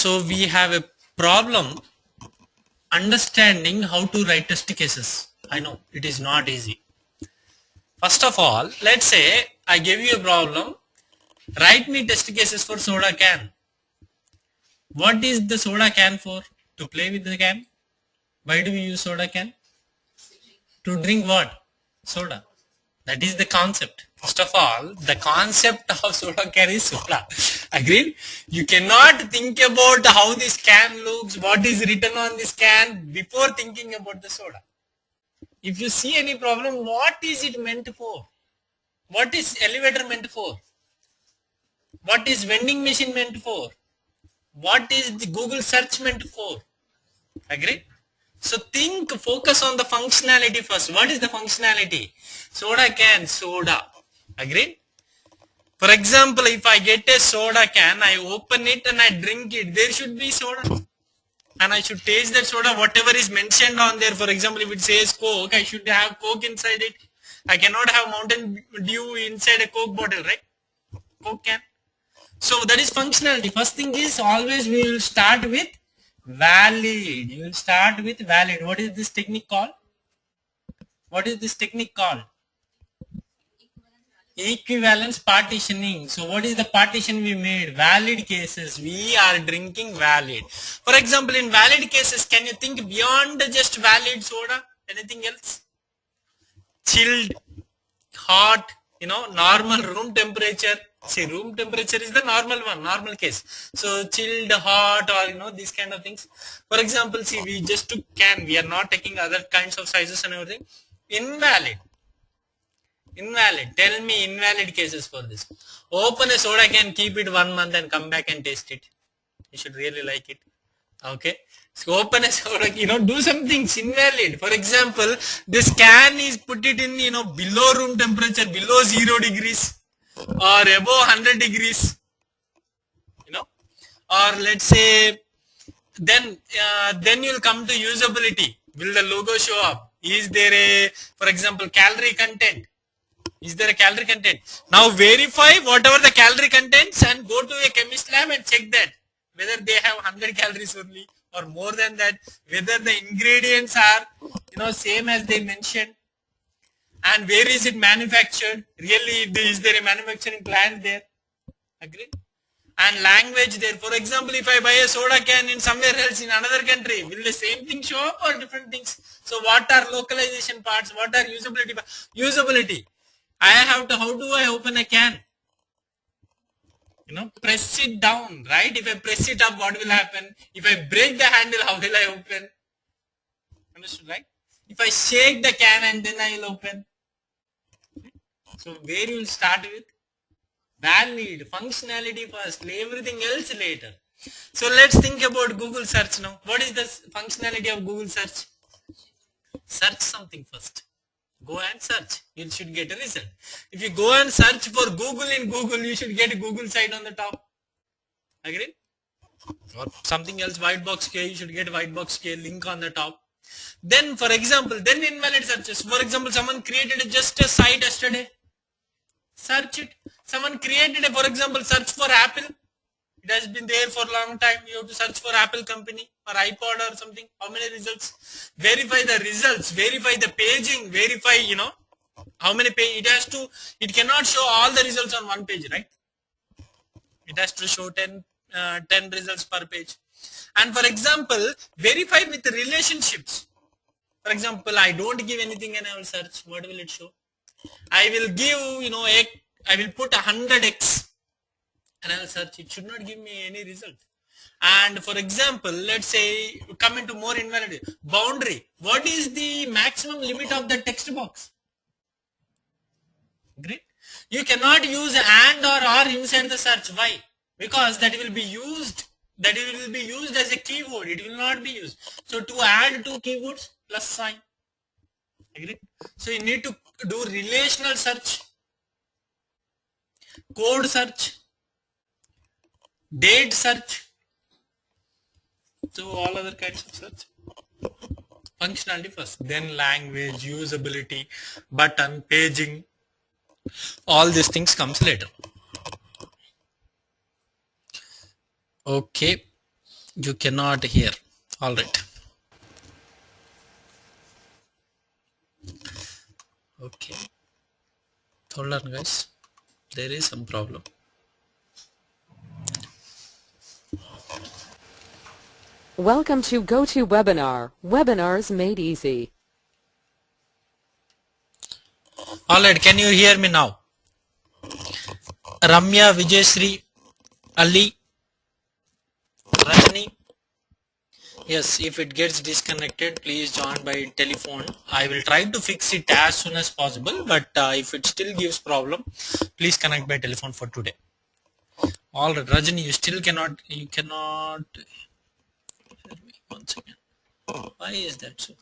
So we have a problem understanding how to write test cases. I know it is not easy. First of all, let's say I give you a problem. Write me test cases for soda can. What is the soda can for? To play with the can? Why do we use soda can? To drink what? Soda. That is the concept. First of all, the concept of soda can is soda. Agreed? You cannot think about how this can looks, what is written on this can before thinking about the soda. If you see any problem, what is it meant for? What is elevator meant for? What is vending machine meant for? What is the Google search meant for? Agree? So focus on the functionality first. What is the functionality? Soda can, soda. Agree? For example, if I get a soda can, I open it and I drink it. There should be soda. And I should taste that soda, whatever is mentioned on there. For example, if it says Coke, I should have Coke inside it. I cannot have Mountain Dew inside a Coke bottle, right? Coke can. So that is functionality. First thing is always we will start with valid. You will start with valid. What is this technique called? What is this technique called? Equivalence partitioning. So what is the partition we made? Valid cases. We are drinking valid. For example, in valid cases, can you think beyond just valid soda? Anything else? Chilled, hot, normal room temperature. See, room temperature is the normal one, normal case. So chilled, hot, or these kind of things. For example, see, we just took can. We are not taking other kinds of sizes and everything. Invalid. Invalid. Tell me invalid cases for this. Open a soda can, keep it 1 month and come back and taste it. You should really like it. Okay. So open a soda, do some things invalid. For example, this can is put it in, below room temperature, below 0 degrees or above 100 degrees. Or let's say, then you'll come to usability. Will the logo show up? Is there for example, calorie content? Is there a calorie content? Now verify whatever the calorie contents and go to a chemist lab and check that whether they have 100 calories only or more than that, whether the ingredients are same as they mentioned, and where is it manufactured. Really, is there a manufacturing plant there? Agree? And language there. For example, if I buy a soda can in somewhere else in another country, will the same thing show up or different things? So what are localization parts? What are usability parts? Usability. How do I open a can? Press it down, right? If I press it up, what will happen? If I break the handle, how will I open? Understood, right? If I shake the can and then I will open. So where you will start with? Valid, functionality first, everything else later. So let's think about Google search now. What is the functionality of Google search? Search something first. Go and search. You should get a result. If you go and search for Google in Google, you should get a Google site on the top. Agree? Or something else, white box K, you should get white box K link on the top. Then for example, then invalid searches. For example, someone created just a site yesterday. Search it. Someone created for example, search for Apple. It has been there for a long time. You have to search for Apple company or iPod or something. How many results? Verify the results. Verify the paging. Verify, how many page. It cannot show all the results on one page, right? It has to show 10 results per page. And for example, verify with relationships. For example, I don't give anything and I will search. What will it show? I will give, I will put 100x and I will search. It should not give me any result. And for example, let's say come into more invalid boundary. What is the maximum limit of the text box? Great. You cannot use and or inside the search. Why? Because that will be used. That will be used as a keyword. It will not be used. So to add two keywords, plus sign. Agree? So you need to do relational search, code search, date search. So all other kinds of search. Functionality first, then language, usability, button, paging. All these things comes later. Okay. You cannot hear. All right. Okay. Hold on, guys. There is some problem. Welcome to GoToWebinar. Webinars made easy. All right. Can you hear me now? Ramya, Vijayasri, Ali, Rajani. Yes, if it gets disconnected, please join by telephone. I will try to fix it as soon as possible, but if it still gives problem, please connect by telephone for today. All right, Rajani, you cannot hear me. One second. Why is that so?